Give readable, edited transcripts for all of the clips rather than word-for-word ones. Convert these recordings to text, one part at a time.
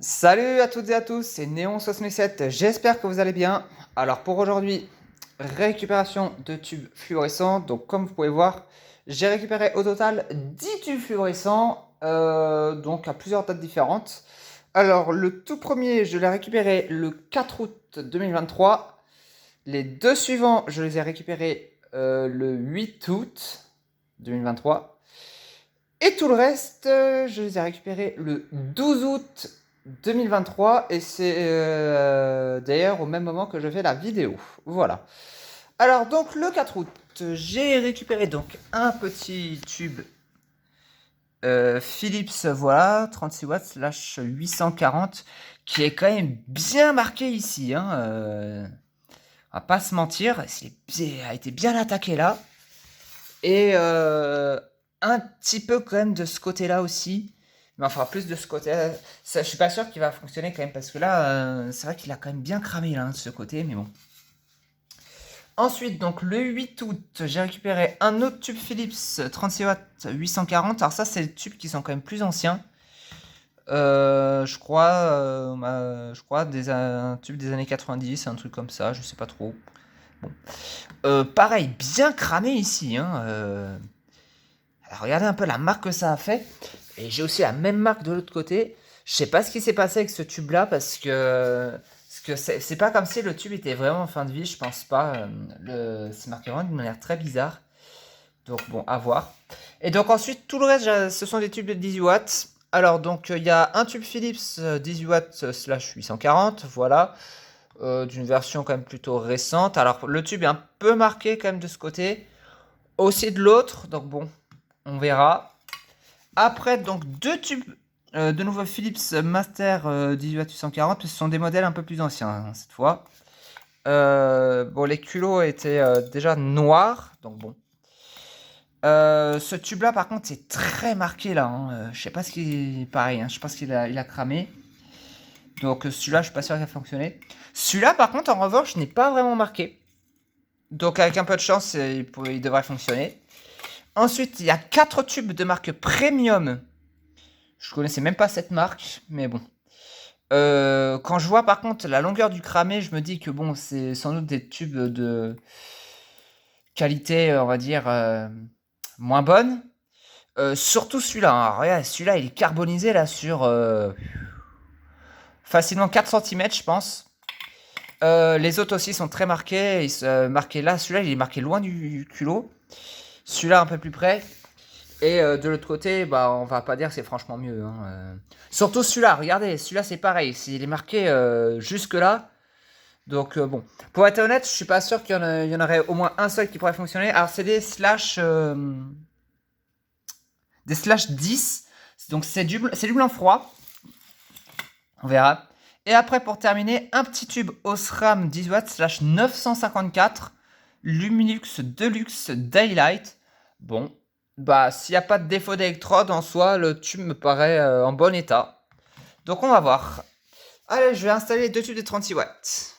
Salut à toutes et à tous, c'est Néon67, j'espère que vous allez bien. Alors pour aujourd'hui, récupération de tubes fluorescents. Donc comme vous pouvez voir, j'ai récupéré au total 10 tubes fluorescents, donc à plusieurs dates différentes. Alors le tout premier, je l'ai récupéré le 4 août 2023. Les deux suivants, je les ai récupérés le 8 août 2023. Et tout le reste, je les ai récupérés le 12 août 2023 et c'est d'ailleurs au même moment que je fais la vidéo. Voilà. Alors donc le 4 août, j'ai récupéré donc un petit tube Philips, voilà, 36 watts slash 840 qui est quand même bien marqué ici. Hein, on va pas se mentir, il a été bien attaqué là. Et un petit peu quand même de ce côté-là aussi. Mais enfin, plus de ce côté-là. Je suis pas sûr qu'il va fonctionner quand même. Parce que là, c'est vrai qu'il a quand même bien cramé là, de ce côté. Mais bon. Ensuite, donc le 8 août, j'ai récupéré un autre tube Philips 36 watts 840. Alors ça, c'est les tubes qui sont quand même plus anciens. Je crois un tube des années 90, un truc comme ça, je sais pas trop. Bon. Pareil, bien cramé ici. Hein, alors, regardez un peu la marque que ça a fait. Et j'ai aussi la même marque de l'autre côté. Je sais pas ce qui s'est passé avec ce tube là parce que c'est pas comme si le tube était vraiment en fin de vie, je pense pas. C'est marqué vraiment d'une manière très bizarre. Donc bon, à voir. Et donc ensuite, tout le reste, ce sont des tubes de 18 watts. Alors donc il y a un tube Philips 18 watts slash 840, voilà. D'une version quand même plutôt récente. Alors le tube est un peu marqué quand même de ce côté. Aussi de l'autre, donc bon, on verra. Après, donc, deux tubes de nouveau Philips Master 18840. Ce sont des modèles un peu plus anciens, hein, cette fois. Bon, les culots étaient déjà noirs, donc bon. Ce tube-là, par contre, c'est très marqué, là. Hein. Je sais pas ce qui est pareil, hein, je pense qu'il a cramé. Donc, celui-là, je suis pas sûr qu'il va fonctionner. Celui-là, par contre, en revanche, n'est pas vraiment marqué. Donc, avec un peu de chance, il devrait fonctionner. Ensuite, il y a 4 tubes de marque Premium. Je connaissais même pas cette marque, mais bon. Quand je vois par contre la longueur du cramé, je me dis que bon, c'est sans doute des tubes de qualité, on va dire, moins bonne. Surtout celui-là. Hein. Regarde, celui-là, il est carbonisé là sur facilement 4 cm, je pense. Les autres aussi sont très marqués. Marqués là, celui-là, il est marqué loin du culot. Celui-là, un peu plus près. Et de l'autre côté, bah, on va pas dire que c'est franchement mieux. Hein. Surtout celui-là, regardez, celui-là c'est pareil. Il est marqué jusque là. Donc bon, pour être honnête, je suis pas sûr qu'il y en aurait au moins un seul qui pourrait fonctionner. Alors c'est des slash 10. Donc c'est du blanc froid. On verra. Et après pour terminer, un petit tube Osram 10 watts slash 954 Lumilux Deluxe Daylight. Bon, bah s'il n'y a pas de défaut d'électrode en soi, le tube me paraît en bon état. Donc on va voir. Allez, je vais installer les deux tubes de 36 watts.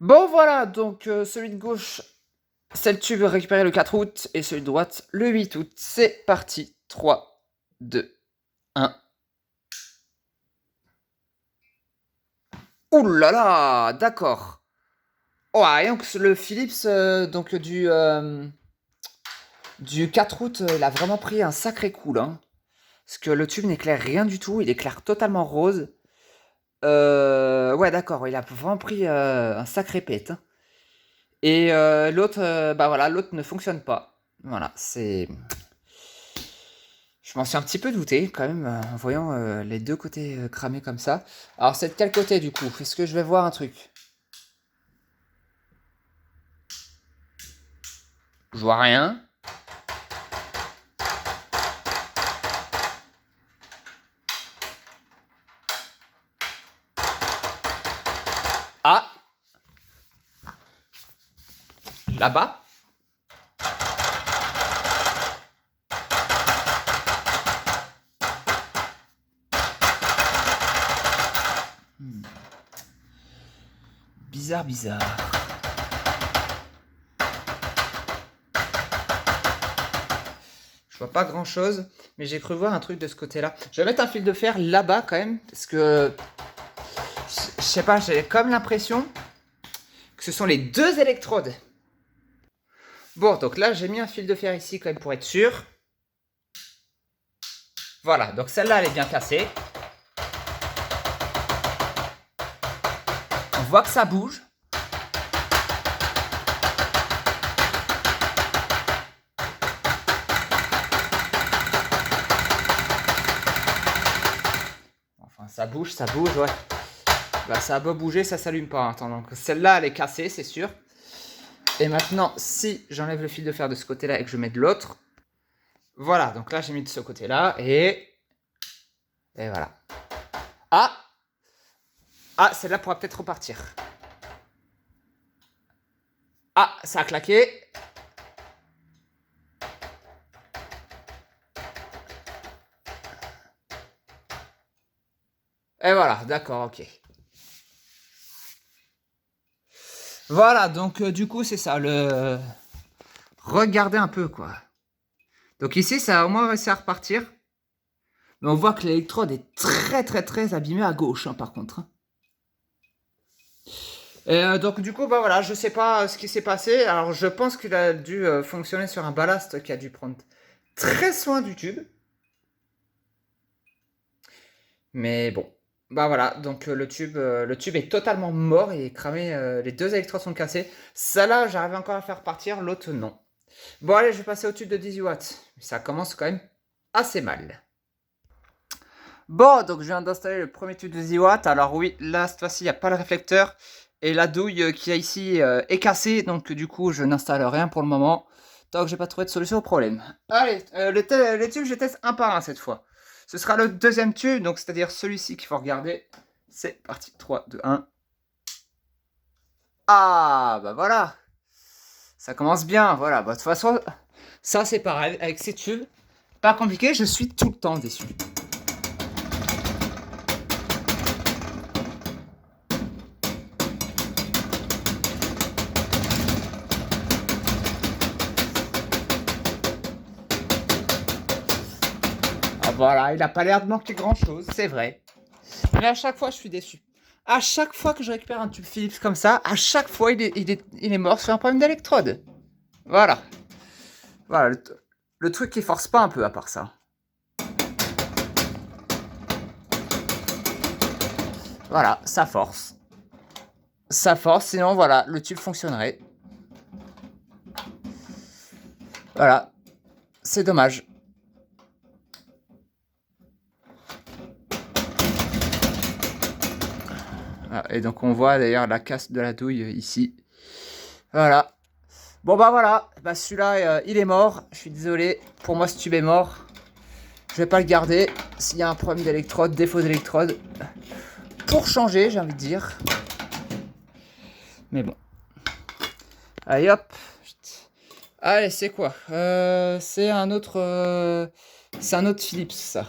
Bon voilà, donc celui de gauche, c'est le tube récupéré le 4 août et celui de droite le 8 août. C'est parti. 3, 2, 1. Ouh là là, d'accord. Oh, rien que le Philips donc du 4 août, il a vraiment pris un sacré coup là. Hein. Parce que le tube n'éclaire rien du tout, il éclaire totalement rose. Ouais, d'accord, il a vraiment pris un sacré pet. Hein. Et l'autre, bah voilà, l'autre ne fonctionne pas. Voilà, c'est... Je m'en suis un petit peu douté quand même en voyant les deux côtés cramés comme ça. Alors c'est de quel côté du coup? Est-ce que je vais voir un truc? Je vois rien. Ah! Là-bas? Bizarre, bizarre. Je vois pas grand chose. Mais j'ai cru voir un truc de ce côté-là. Je vais mettre un fil de fer là-bas quand même. Parce que... Je sais pas, j'ai comme l'impression que ce sont les deux électrodes. Bon, donc là, j'ai mis un fil de fer ici quand même pour être sûr. Voilà, donc celle-là, elle est bien cassée. On voit que ça bouge. Enfin, ça bouge, ouais. Bah, ça a beau bouger, ça s'allume pas. Attends, donc celle-là, elle est cassée, c'est sûr. Et maintenant, si j'enlève le fil de fer de ce côté-là et que je mets de l'autre, voilà, donc là, j'ai mis de ce côté-là et voilà. Ah, celle-là pourra peut-être repartir. Ah, ça a claqué. Et voilà, d'accord, ok. Voilà, donc du coup, c'est ça, regardez un peu, quoi. Donc ici, ça a au moins réussi à repartir. Mais on voit que l'électrode est très, très, très abîmée à gauche, hein, par contre. Et donc du coup, bah voilà, je sais pas ce qui s'est passé. Alors je pense qu'il a dû fonctionner sur un ballast qui a dû prendre très soin du tube. Mais bon, bah voilà, donc le tube est totalement mort, il est cramé, les deux électrodes sont cassées. Celle-là, j'arrive encore à faire partir, l'autre non. Bon allez, je vais passer au tube de 18 watts. Ça commence quand même assez mal. Bon, donc je viens d'installer le premier tube de 10 watts. Alors oui, là, cette fois-ci, il n'y a pas le réflecteur. Et la douille qu'il y a ici est cassée. Donc du coup, je n'installe rien pour le moment. Tant que j'ai pas trouvé de solution au problème. Allez, les tubes, je teste un par un cette fois. Ce sera le deuxième tube, donc c'est-à-dire celui-ci qu'il faut regarder. C'est parti, 3, 2, 1. Ah, bah voilà. Ça commence bien, voilà. Bah, de toute façon, ça c'est pareil avec ces tubes. Pas compliqué, je suis tout le temps déçu. Ah, voilà, il a pas l'air de manquer grand-chose, c'est vrai. Mais à chaque fois, je suis déçu. À chaque fois que je récupère un tube Philips comme ça, à chaque fois, il est mort sur un problème d'électrode. Voilà. Voilà, le truc qui force pas un peu à part ça. Voilà, ça force. Ça force, sinon voilà, le tube fonctionnerait. Voilà, c'est dommage. Voilà, et donc on voit d'ailleurs la casse de la douille ici. Voilà. Bon bah voilà, bah celui-là il est mort. Je suis désolé, pour moi ce tube est mort. Je vais pas le garder. S'il y a un problème d'électrode, défaut d'électrode, pour changer, j'ai envie de dire. Mais bon. Allez hop. Allez, c'est quoi c'est un autre Philips, ça.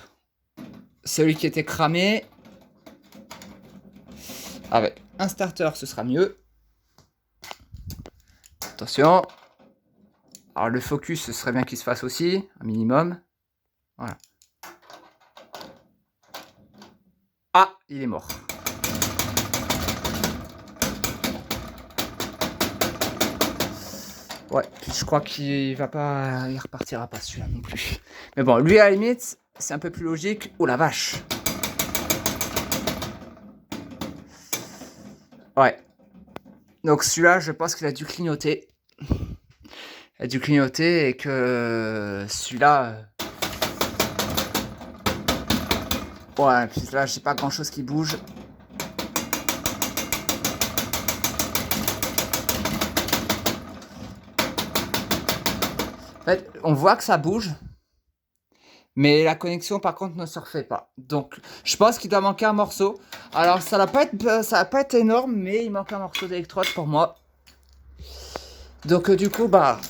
Celui qui était cramé. Avec un starter, ce sera mieux. Attention. Alors le focus, ce serait bien qu'il se fasse aussi, un minimum. Voilà. Ah, il est mort. Ouais, puis je crois qu'il va pas, il repartira pas celui-là non plus. Mais bon, lui à la limite, c'est un peu plus logique. Oh la vache. Ouais. Donc celui-là, je pense qu'il a dû clignoter. Il a dû clignoter et que celui-là... Ouais, puis là, j'ai pas grand-chose qui bouge. En fait, on voit que ça bouge. Mais la connexion, par contre, ne se refait pas. Donc, je pense qu'il doit manquer un morceau. Alors, ça va pas être énorme, mais il manque un morceau d'électrode pour moi. Donc, du coup, bah...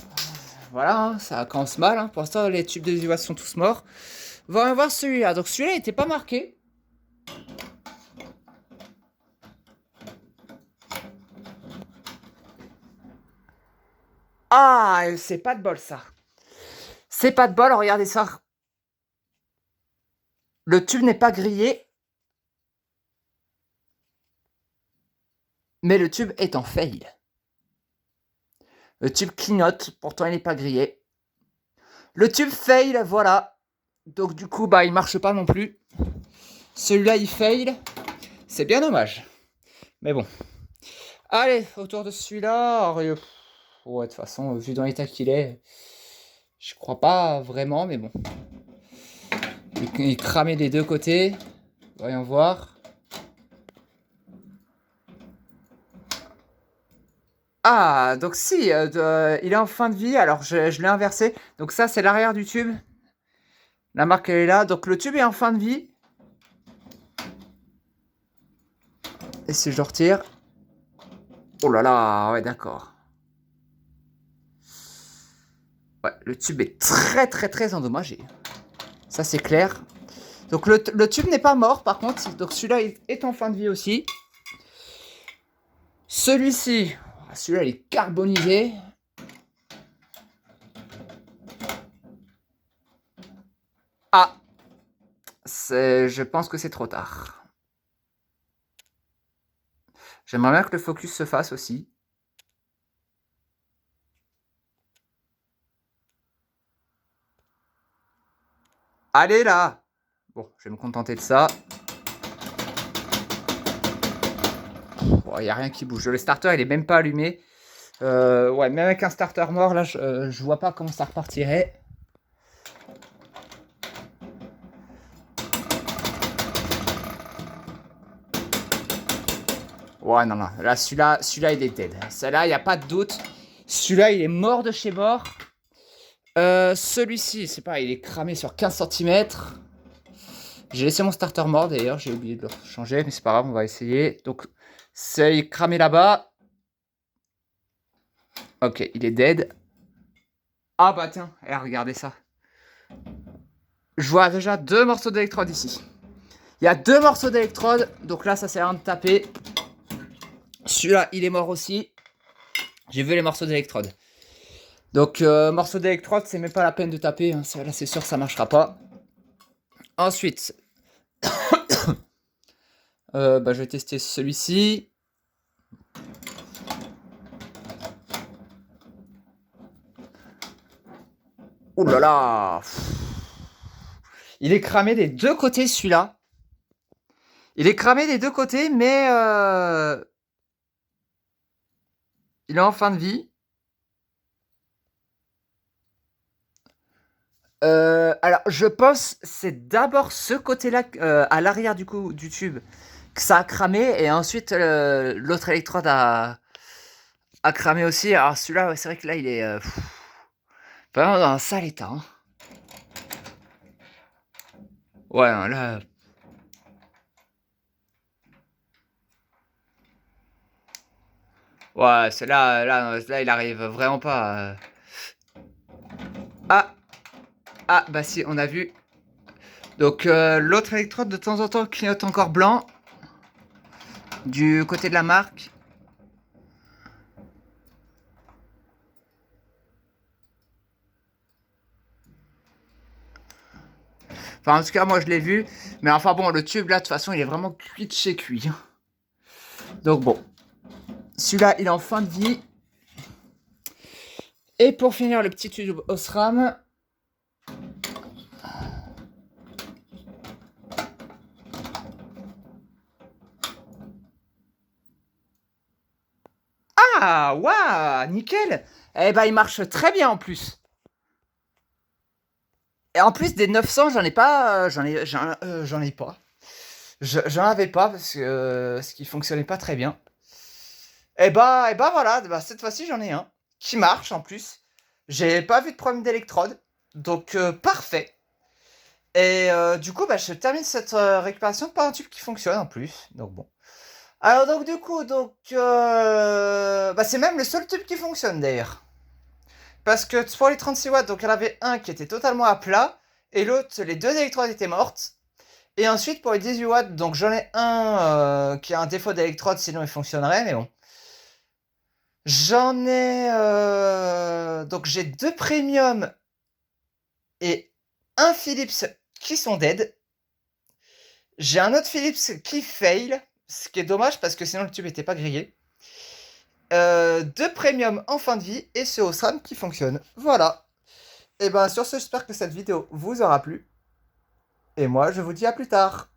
Voilà, hein, ça commence mal. Hein. Pour l'instant, les tubes de 18 watts sont tous morts. On va voir celui-là. Donc, celui-là, il n'était pas marqué. Ah, c'est pas de bol, ça. C'est pas de bol, regardez ça. Le tube n'est pas grillé, mais le tube est en fail. Le tube clignote, pourtant il n'est pas grillé. Le tube fail, voilà. Donc du coup, bah il marche pas non plus. Celui-là, il fail. C'est bien dommage. Mais bon. Allez, autour de celui-là. Ouais, de toute façon, vu dans l'état qu'il est, je crois pas vraiment, mais bon. Il cramait des deux côtés. Voyons voir. Ah, donc si, il est en fin de vie. Alors, je l'ai inversé. Donc ça, c'est l'arrière du tube. La marque, elle est là. Donc le tube est en fin de vie. Et si je retire... Oh là là, ouais, d'accord. Ouais, le tube est très très très endommagé. Ça, c'est clair. Donc le tube n'est pas mort, par contre. Donc celui-là est en fin de vie aussi. Celui-ci, celui-là, il est carbonisé. Ah, je pense que c'est trop tard. J'aimerais bien que le focus se fasse aussi. Allez là! Bon, je vais me contenter de ça. Il n'y a rien qui bouge. Le starter, il est même pas allumé. Ouais, même avec un starter mort, là, je vois pas comment ça repartirait. Ouais, non, non. Là, celui-là, il est dead. Celui-là, il n'y a pas de doute. Celui-là, il est mort de chez mort. Celui-ci, c'est pareil, il est cramé sur 15 cm. J'ai laissé mon starter mort d'ailleurs, j'ai oublié de le changer, mais c'est pas grave, on va essayer. Donc, c'est cramé là-bas. Ok, il est dead. Ah bah tiens, regardez ça. Je vois déjà 2 morceaux d'électrode ici. Il y a 2 morceaux d'électrode, donc là, ça sert à rien de taper. Celui-là, il est mort aussi. J'ai vu les morceaux d'électrode. Donc, morceaux d'électrode, c'est même pas la peine de taper. Hein. Là, c'est sûr, ça marchera pas. Ensuite, je vais tester celui-ci. Ouh là là! Il est cramé des deux côtés, celui-là. Il est cramé des deux côtés, mais il est en fin de vie. Alors, je pense c'est d'abord ce côté-là, à l'arrière du tube, que ça a cramé, et ensuite l'autre électrode a cramé aussi. Alors celui-là, ouais, c'est vrai que là, il est vraiment dans un sale état. Hein. Ouais, hein, là... Ouais, là, il arrive vraiment pas. Ah, bah si, on a vu. Donc l'autre électrode de temps en temps clignote encore blanc. Du côté de la marque. Enfin, en tout cas, moi, je l'ai vu. Mais enfin, bon, le tube, là, de toute façon, il est vraiment cuit de chez cuit. Donc, bon. Celui-là, il est en fin de vie. Et pour finir, le petit tube Osram. Ah, waouh, nickel. Eh ben, il marche très bien, en plus. Et en plus, des 900, j'en ai pas. J'en ai pas. J'en avais pas parce que ce qui fonctionnait pas très bien. Et bah voilà, bah, cette fois-ci j'en ai un qui marche en plus. J'ai pas vu de problème d'électrode, donc parfait. Et du coup, bah, je termine cette récupération par un tube qui fonctionne en plus. Donc bon. Alors donc du coup, bah, c'est même le seul tube qui fonctionne d'ailleurs. Parce que pour les 36 watts, donc il y en avait un qui était totalement à plat, et l'autre, les deux électrodes étaient mortes. Et ensuite, pour les 18 watts, donc j'en ai un qui a un défaut d'électrode, sinon il fonctionnerait, mais bon. J'en ai... Donc j'ai 2 premium et un Philips qui sont dead. J'ai un autre Philips qui fail, ce qui est dommage parce que sinon le tube était pas grillé. Deux premium en fin de vie et ce Osram qui fonctionne. Voilà. Et ben sur ce, j'espère que cette vidéo vous aura plu. Et moi, je vous dis à plus tard.